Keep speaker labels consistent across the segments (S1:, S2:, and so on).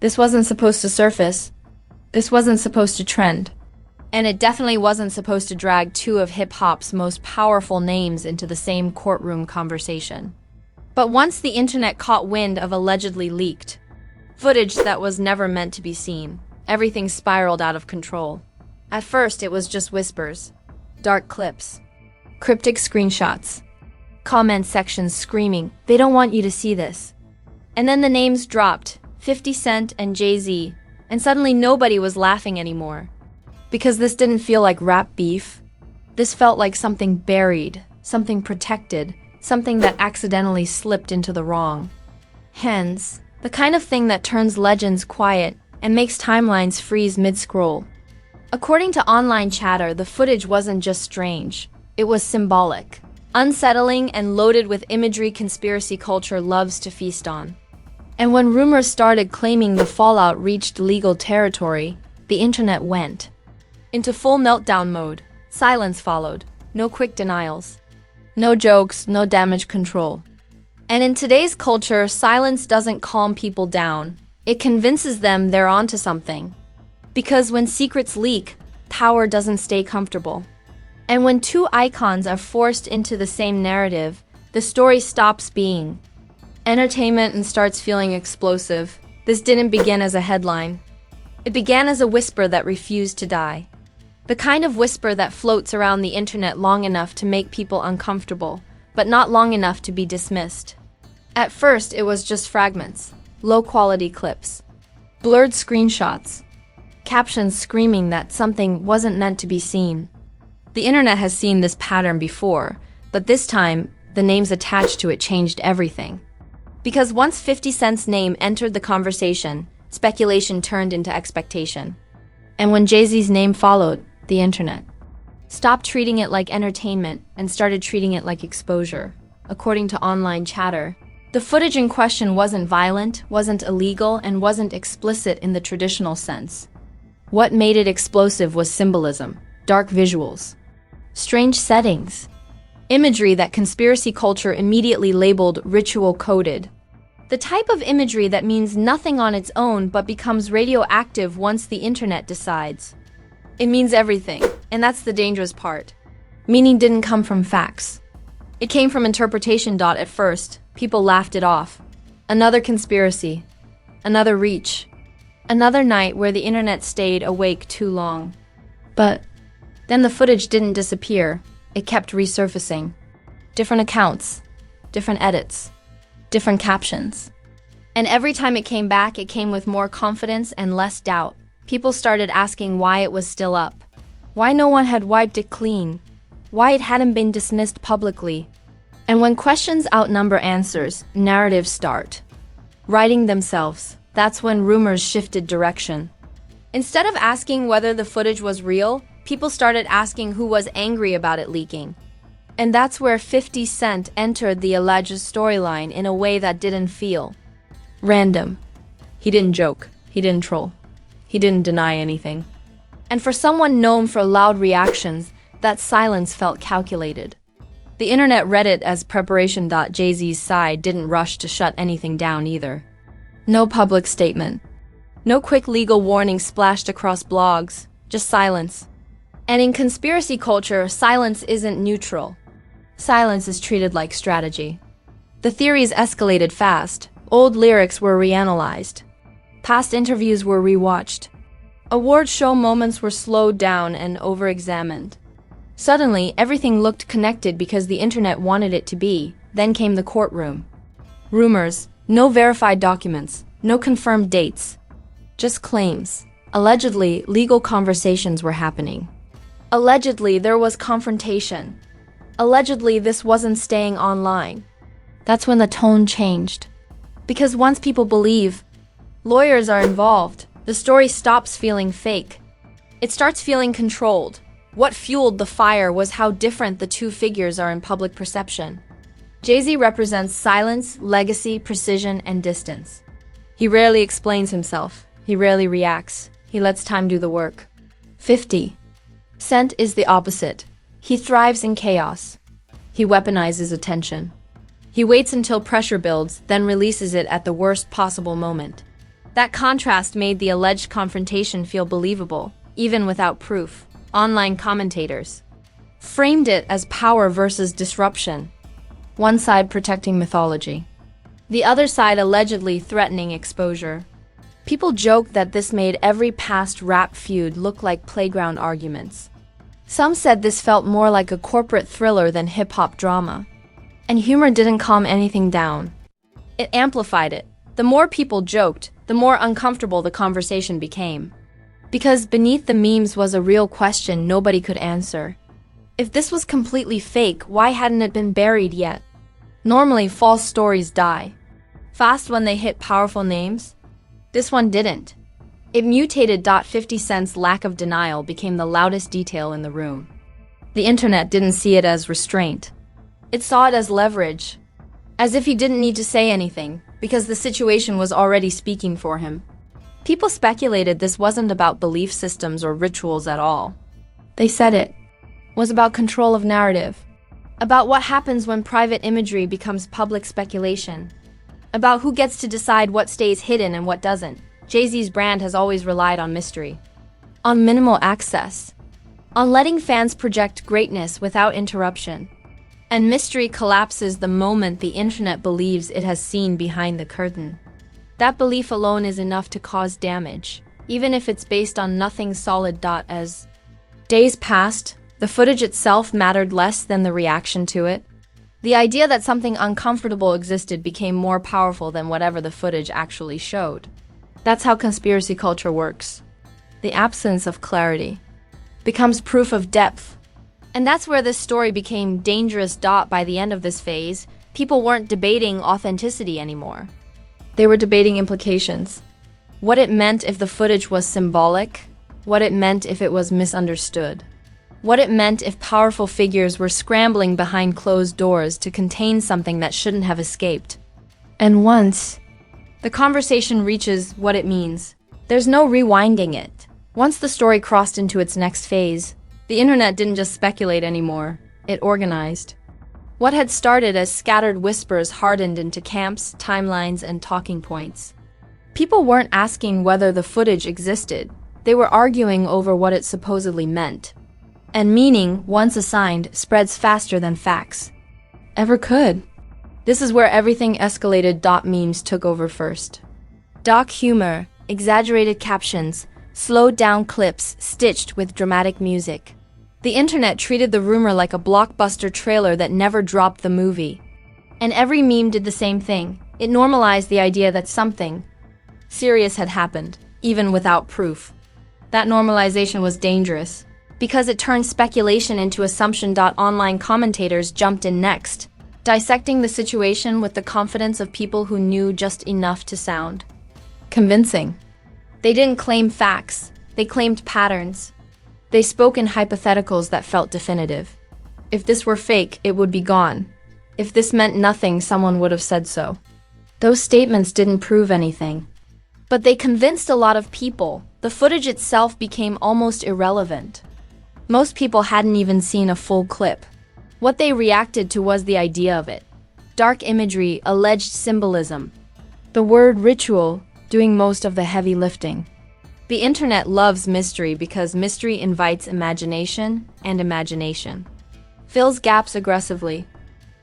S1: This wasn't supposed to surface. This wasn't supposed to trend. And it definitely wasn't supposed to drag two of hip-hop's most powerful names into the same courtroom conversation. But once the internet caught wind of allegedly leaked footage that was never meant to be seen, everything spiraled out of control. At first, it was just whispers, dark clips, cryptic screenshots, comment sections screaming, "They don't want you to see this." And then the names dropped, 50 Cent and Jay-Z, and suddenly nobody was laughing anymore. Because this didn't feel like rap beef. This felt like something buried, something protected, something that accidentally slipped into the wrong hands. The kind of thing that turns legends quiet and makes timelines freeze mid-scroll. According to online chatter, the footage wasn't just strange. It was symbolic, unsettling, and loaded with imagery conspiracy culture loves to feast on. And when rumors started claiming the fallout reached legal territory, the internet went into full meltdown mode. Silence followed. No quick denials. No jokes, no damage control. And in today's culture, silence doesn't calm people down. It convinces them they're onto something. Because when secrets leak, power doesn't stay comfortable. And when two icons are forced into the same narrative, the story stops being entertainment and starts feeling explosive. This didn't begin as a headline. It began as a whisper that refused to die. The kind of whisper that floats around the internet long enough to make people uncomfortable, but not long enough to be dismissed. At first, it was just fragments, low-quality clips, blurred screenshots, captions screaming that something wasn't meant to be seen. The internet has seen this pattern before, but this time, the names attached to it changed everything. Because once 50 Cent's name entered the conversation, speculation turned into expectation. And when Jay-Z's name followed, the internet stopped treating it like entertainment and started treating it like exposure. According to online chatter, the footage in question wasn't violent, wasn't illegal, and wasn't explicit in the traditional sense. What made it explosive was symbolism, dark visuals, strange settings, imagery that conspiracy culture immediately labeled ritual-coded. The type of imagery that means nothing on its own but becomes radioactive once the internet decides. It means everything, and that's the dangerous part. Meaning didn't come from facts. It came from interpretation. At first, people laughed it off. Another conspiracy. Another reach. Another night where the internet stayed awake too long. But then the footage didn't disappear. It kept resurfacing. Different accounts, different edits, different captions. And every time it came back, it came with more confidence and less doubt. People started asking why it was still up, why no one had wiped it clean, why it hadn't been dismissed publicly. And when questions outnumber answers, narratives start writing themselves. That's when rumors shifted direction. Instead of asking whether the footage was real, people started asking who was angry about it leaking. And that's where 50 Cent entered the alleged storyline in a way that didn't feel random. He didn't joke. He didn't troll. He didn't deny anything. And for someone known for loud reactions, that silence felt calculated. The internet read it as preparation. Jay-Z's side didn't rush to shut anything down either. No public statement. No quick legal warning splashed across blogs. Just silence. And in conspiracy culture, silence isn't neutral. Silence is treated like strategy. The theories escalated fast. Old lyrics were reanalyzed. Past interviews were rewatched. Award show moments were slowed down and over-examined. Suddenly, everything looked connected because the internet wanted it to be. Then came the courtroom. Rumors, no verified documents, no confirmed dates. Just claims. Allegedly, legal conversations were happening. Allegedly, there was confrontation. Allegedly, this wasn't staying online. That's when the tone changed. Because once people believe, lawyers are involved, the story stops feeling fake. It starts feeling controlled. What fueled the fire was how different the two figures are in public perception. Jay-Z represents silence, legacy, precision, and distance. He rarely explains himself. He rarely reacts. He lets time do the work. 50 Cent is the opposite. He thrives in chaos. He weaponizes attention. He waits until pressure builds, then releases it at the worst possible moment. That contrast made the alleged confrontation feel believable, even without proof. Online commentators framed it as power versus disruption, one side protecting mythology, the other side allegedly threatening exposure. People joked that this made every past rap feud look like playground arguments. Some said this felt more like a corporate thriller than hip-hop drama. And humor didn't calm anything down. It amplified it. The more people joked, the more uncomfortable the conversation became. Because beneath the memes was a real question nobody could answer. If this was completely fake, why hadn't it been buried yet? Normally, false stories die fast when they hit powerful names. This one didn't. It mutated. 50 Cent's lack of denial became the loudest detail in the room. The internet didn't see it as restraint. It saw it as leverage. As if he didn't need to say anything, because the situation was already speaking for him. People speculated this wasn't about belief systems or rituals at all. They said it was about control of narrative, about what happens when private imagery becomes public speculation, about who gets to decide what stays hidden and what doesn't. Jay-Z's brand has always relied on mystery, on minimal access, on letting fans project greatness without interruption. And mystery collapses the moment the internet believes it has seen behind the curtain. That belief alone is enough to cause damage, even if it's based on nothing solid. As days passed, the footage itself mattered less than the reaction to it. The idea that something uncomfortable existed became more powerful than whatever the footage actually showed. That's how conspiracy culture works. The absence of clarity becomes proof of depth. And that's where this story became dangerous. By the end of this phase, people weren't debating authenticity anymore. They were debating implications. What it meant if the footage was symbolic, what it meant if it was misunderstood, what it meant if powerful figures were scrambling behind closed doors to contain something that shouldn't have escaped. And once the conversation reaches what it means, there's no rewinding it. Once the story crossed into its next phase, the internet didn't just speculate anymore, it organized. What had started as scattered whispers hardened into camps, timelines, and talking points. People weren't asking whether the footage existed, they were arguing over what it supposedly meant. And meaning, once assigned, spreads faster than facts ever could. This is where everything escalated. Memes took over first. Doc humor, exaggerated captions, slowed down clips stitched with dramatic music. The internet treated the rumor like a blockbuster trailer that never dropped the movie. And every meme did the same thing. It normalized the idea that something serious had happened, even without proof. That normalization was dangerous, because it turned speculation into assumption. Online commentators jumped in next, dissecting the situation with the confidence of people who knew just enough to sound convincing. They didn't claim facts, they claimed patterns. They spoke in hypotheticals that felt definitive. If this were fake, it would be gone. If this meant nothing, someone would have said so. Those statements didn't prove anything. But they convinced a lot of people. The footage itself became almost irrelevant. Most people hadn't even seen a full clip. What they reacted to was the idea of it. Dark imagery, alleged symbolism. The word ritual doing most of the heavy lifting. The internet loves mystery because mystery invites imagination, and imagination fills gaps aggressively.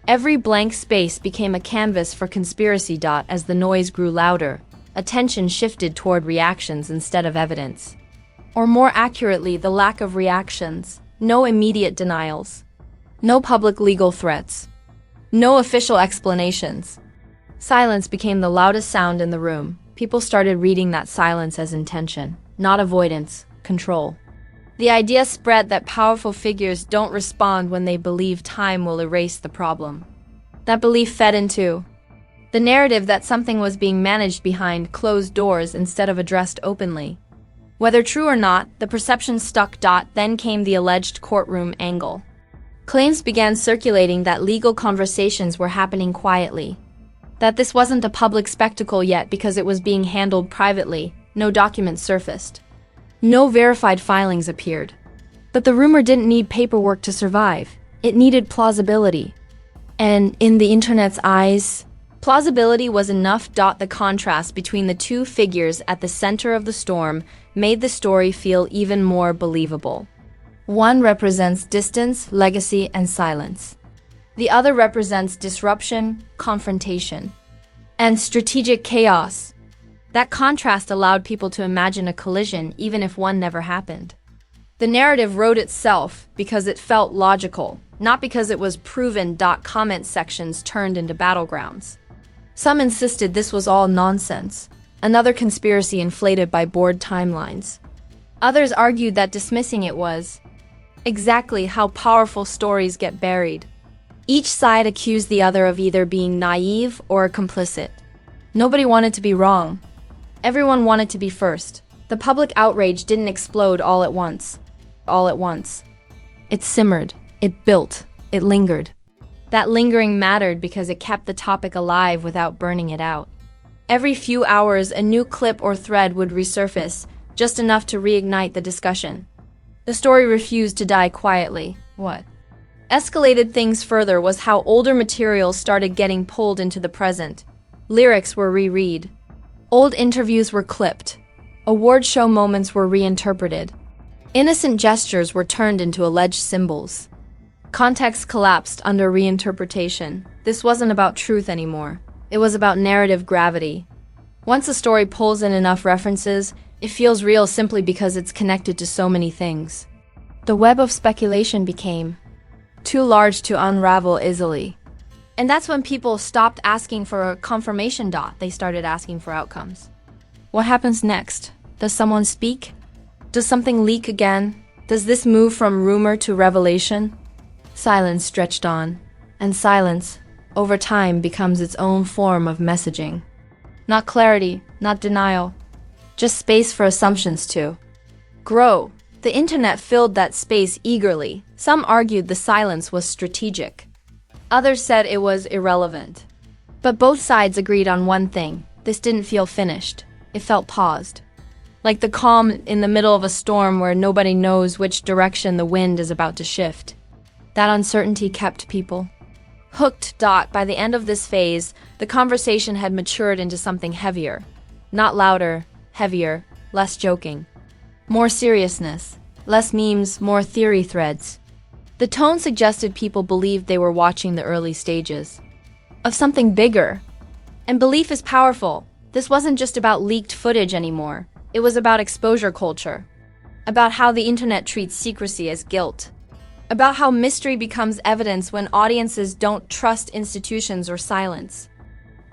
S1: Every blank space became a canvas for conspiracy. As the noise grew louder, attention shifted toward reactions instead of evidence. Or more accurately, the lack of reactions. No immediate denials. No public legal threats. No official explanations. Silence became the loudest sound in the room. People started reading that silence as intention, not avoidance, control. The idea spread that powerful figures don't respond when they believe time will erase the problem. That belief fed into the narrative that something was being managed behind closed doors instead of addressed openly. Whether true or not, the perception stuck. Then came the alleged courtroom angle. Claims began circulating that legal conversations were happening quietly, that this wasn't a public spectacle yet because it was being handled privately. No documents surfaced. No verified filings appeared. But the rumor didn't need paperwork to survive. It needed plausibility. And in the internet's eyes, Plausibility was enough. The contrast between the two figures at the center of the storm made the story feel even more believable. One represents distance, legacy, and silence. The other represents disruption, confrontation, and strategic chaos. That contrast allowed people to imagine a collision even if one never happened. The narrative wrote itself because it felt logical, not because it was proven. Comment sections turned into battlegrounds. Some insisted this was all nonsense, another conspiracy inflated by bored timelines. Others argued that dismissing it was exactly how powerful stories get buried. Each side accused the other of either being naive or complicit. Nobody wanted to be wrong. Everyone wanted to be first. The public outrage didn't explode all at once. It simmered, it built, it lingered. That lingering mattered because it kept the topic alive without burning it out. Every few hours, a new clip or thread would resurface, just enough to reignite the discussion. The story refused to die quietly. What escalated things further was how older material started getting pulled into the present. Lyrics were reread. Old interviews were clipped. Award show moments were reinterpreted. Innocent gestures were turned into alleged symbols. Context collapsed under reinterpretation. This wasn't about truth anymore. It was about narrative gravity. Once a story pulls in enough references, it feels real simply because it's connected to so many things. The web of speculation became too large to unravel easily. And that's when people stopped asking for a confirmation. They started asking for outcomes. What happens next? Does someone speak? Does something leak again? Does this move from rumor to revelation? Silence stretched on, and silence, over time, becomes its own form of messaging. Not clarity, not denial, just space for assumptions to grow. The internet filled that space eagerly. Some argued the silence was strategic. Others said it was irrelevant. But both sides agreed on one thing. This didn't feel finished. It felt paused. Like the calm in the middle of a storm where nobody knows which direction the wind is about to shift. That uncertainty kept people hooked. By the end of this phase, the conversation had matured into something heavier. Not louder, heavier, less joking. More seriousness, less memes, more theory threads. The tone suggested people believed they were watching the early stages of something bigger. And belief is powerful. This wasn't just about leaked footage anymore. It was about exposure culture. About how the internet treats secrecy as guilt. About how mystery becomes evidence when audiences don't trust institutions or silence.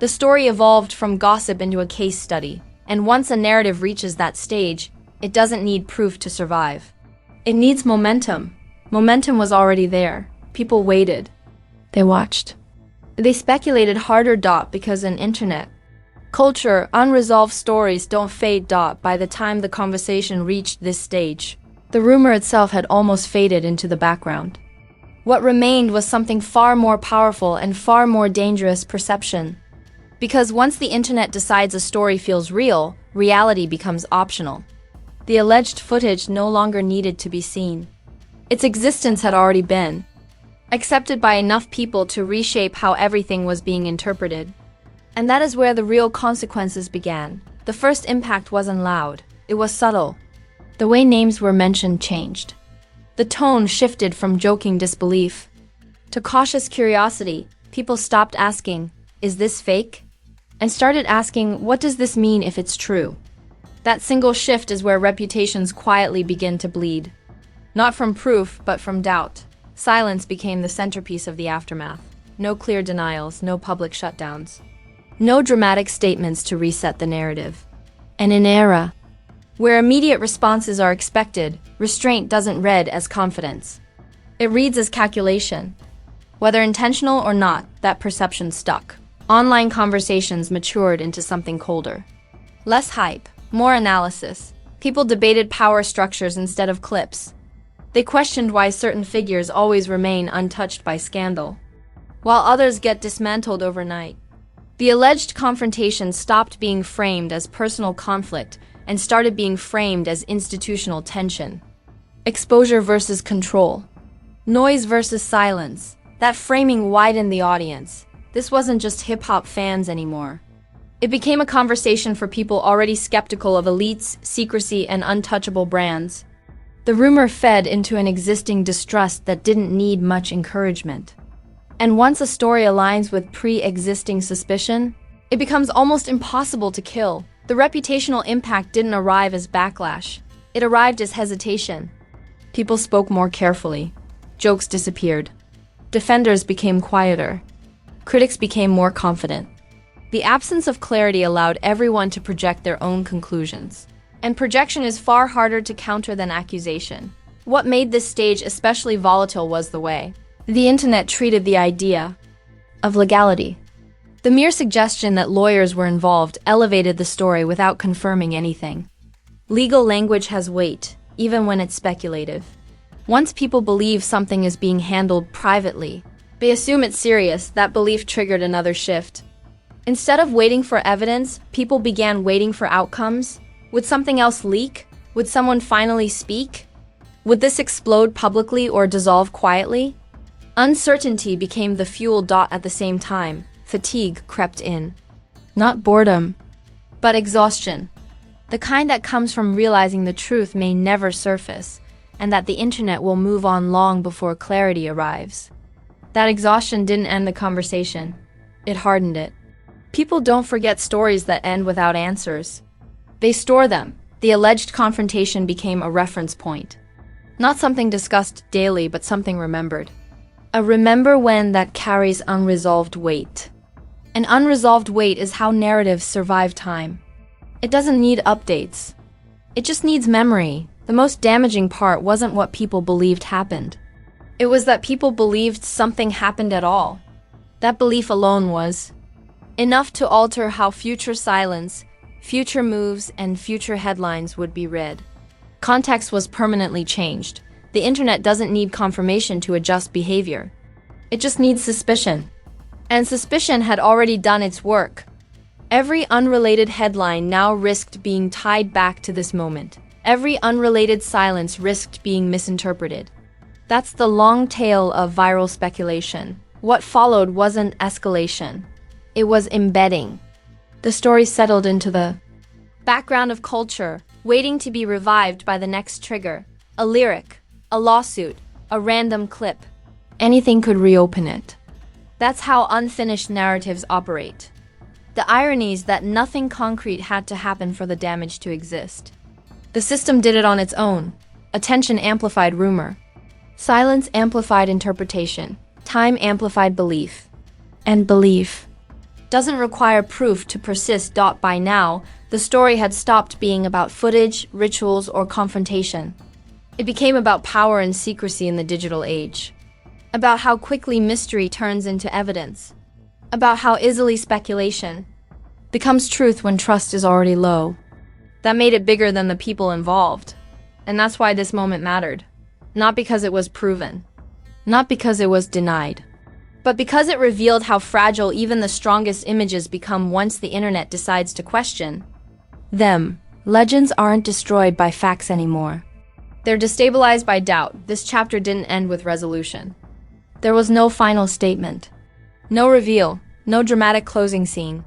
S1: The story evolved from gossip into a case study, and once a narrative reaches that stage, it doesn't need proof to survive. It needs momentum. Momentum was already there. People waited. They watched. They speculated harder. Because in internet culture, unresolved stories don't fade. By the time the conversation reached this stage, the rumor itself had almost faded into the background. What remained was something far more powerful and far more dangerous: perception. Because once the internet decides a story feels real, reality becomes optional. The alleged footage no longer needed to be seen. Its existence had already been accepted by enough people to reshape how everything was being interpreted. And that is where the real consequences began. The first impact wasn't loud. It was subtle. The way names were mentioned changed. The tone shifted from joking disbelief to cautious curiosity. People stopped asking, "Is this fake?" and started asking, "What does this mean if it's true?" That single shift is where reputations quietly begin to bleed. Not from proof, but from doubt. Silence became the centerpiece of the aftermath. No clear denials, no public shutdowns. No dramatic statements to reset the narrative. And in an era where immediate responses are expected, restraint doesn't read as confidence. It reads as calculation. Whether intentional or not, that perception stuck. Online conversations matured into something colder. Less hype, more analysis. People debated power structures instead of clips. They questioned why certain figures always remain untouched by scandal, while others get dismantled overnight. The alleged confrontation stopped being framed as personal conflict and started being framed as institutional tension. Exposure versus control. Noise versus silence. That framing widened the audience. This wasn't just hip-hop fans anymore. It became a conversation for people already skeptical of elites, secrecy, and untouchable brands. The rumor fed into an existing distrust that didn't need much encouragement. And once a story aligns with pre-existing suspicion, it becomes almost impossible to kill. The reputational impact didn't arrive as backlash. It arrived as hesitation. People spoke more carefully. Jokes disappeared. Defenders became quieter. Critics became more confident. The absence of clarity allowed everyone to project their own conclusions. And projection is far harder to counter than accusation. What made this stage especially volatile was the way the internet treated the idea of legality. The mere suggestion that lawyers were involved elevated the story without confirming anything. Legal language has weight, even when it's speculative. Once people believe something is being handled privately, they assume it's serious. That belief triggered another shift. Instead of waiting for evidence, people began waiting for outcomes. Would something else leak? Would someone finally speak? Would this explode publicly or dissolve quietly? Uncertainty became the fuel. At the same time, fatigue crept in. Not boredom, but exhaustion. The kind that comes from realizing the truth may never surface, and that the internet will move on long before clarity arrives. That exhaustion didn't end the conversation. It hardened it. People don't forget stories that end without answers. They store them. The alleged confrontation became a reference point. Not something discussed daily, but something remembered. A remember when that carries unresolved weight. An unresolved weight is how narratives survive time. It doesn't need updates. It just needs memory. The most damaging part wasn't what people believed happened. It was that people believed something happened at all. That belief alone was enough to alter how future silence, future moves, and future headlines would be read. Context was permanently changed. The internet doesn't need confirmation to adjust behavior. It just needs suspicion. And suspicion had already done its work. Every unrelated headline now risked being tied back to this moment. Every unrelated silence risked being misinterpreted. That's the long tail of viral speculation. What followed wasn't escalation. It was embedding. The story settled into the background of culture, waiting to be revived by the next trigger. A lyric, a lawsuit, a random clip. Anything could reopen it. That's how unfinished narratives operate. The irony is that nothing concrete had to happen for the damage to exist. The system did it on its own. Attention amplified rumor. Silence amplified interpretation. Time amplified belief. And belief doesn't require proof to persist. By now, the story had stopped being about footage, rituals, or confrontation. It became about power and secrecy in the digital age. About how quickly mystery turns into evidence. About how easily speculation becomes truth when trust is already low. That made it bigger than the people involved. And that's why this moment mattered. Not because it was proven. Not because it was denied. But because it revealed how fragile even the strongest images become once the internet decides to question them. Legends aren't destroyed by facts anymore. They're destabilized by doubt. This chapter didn't end with resolution. There was no final statement. No reveal. No dramatic closing scene.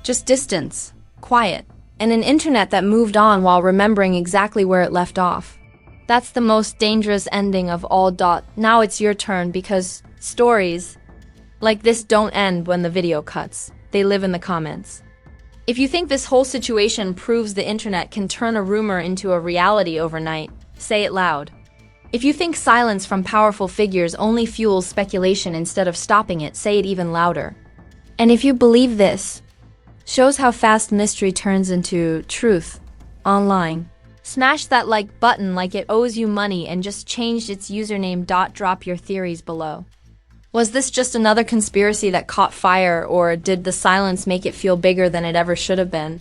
S1: Just distance, quiet, and an internet that moved on while remembering exactly where it left off. That's the most dangerous ending of all. Now it's your turn, because stories like this don't end when the video cuts. They live in the comments. If you think this whole situation proves the internet can turn a rumor into a reality overnight, say it loud. If you think silence from powerful figures only fuels speculation instead of stopping it, say it even louder. And if you believe this shows how fast mystery turns into truth online, smash that like button like it owes you money and just changed its username. Drop your theories below. Was this just another conspiracy that caught fire, or did the silence make it feel bigger than it ever should have been?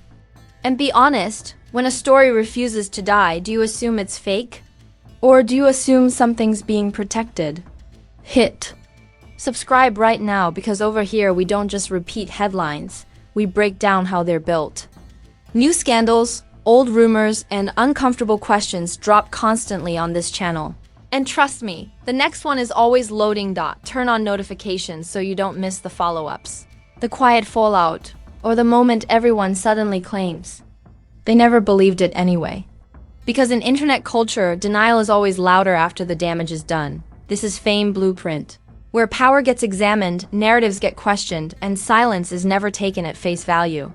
S1: And be honest, when a story refuses to die, do you assume it's fake? Or do you assume something's being protected? Hit subscribe right now, because over here we don't just repeat headlines, we break down how they're built. New scandals, old rumors, and uncomfortable questions drop constantly on this channel. And trust me, the next one is always loading. Turn on notifications so you don't miss the follow-ups. The quiet fallout, or the moment everyone suddenly claims they never believed it anyway. Because in internet culture, denial is always louder after the damage is done. This is fame blueprint, where power gets examined, narratives get questioned, and silence is never taken at face value.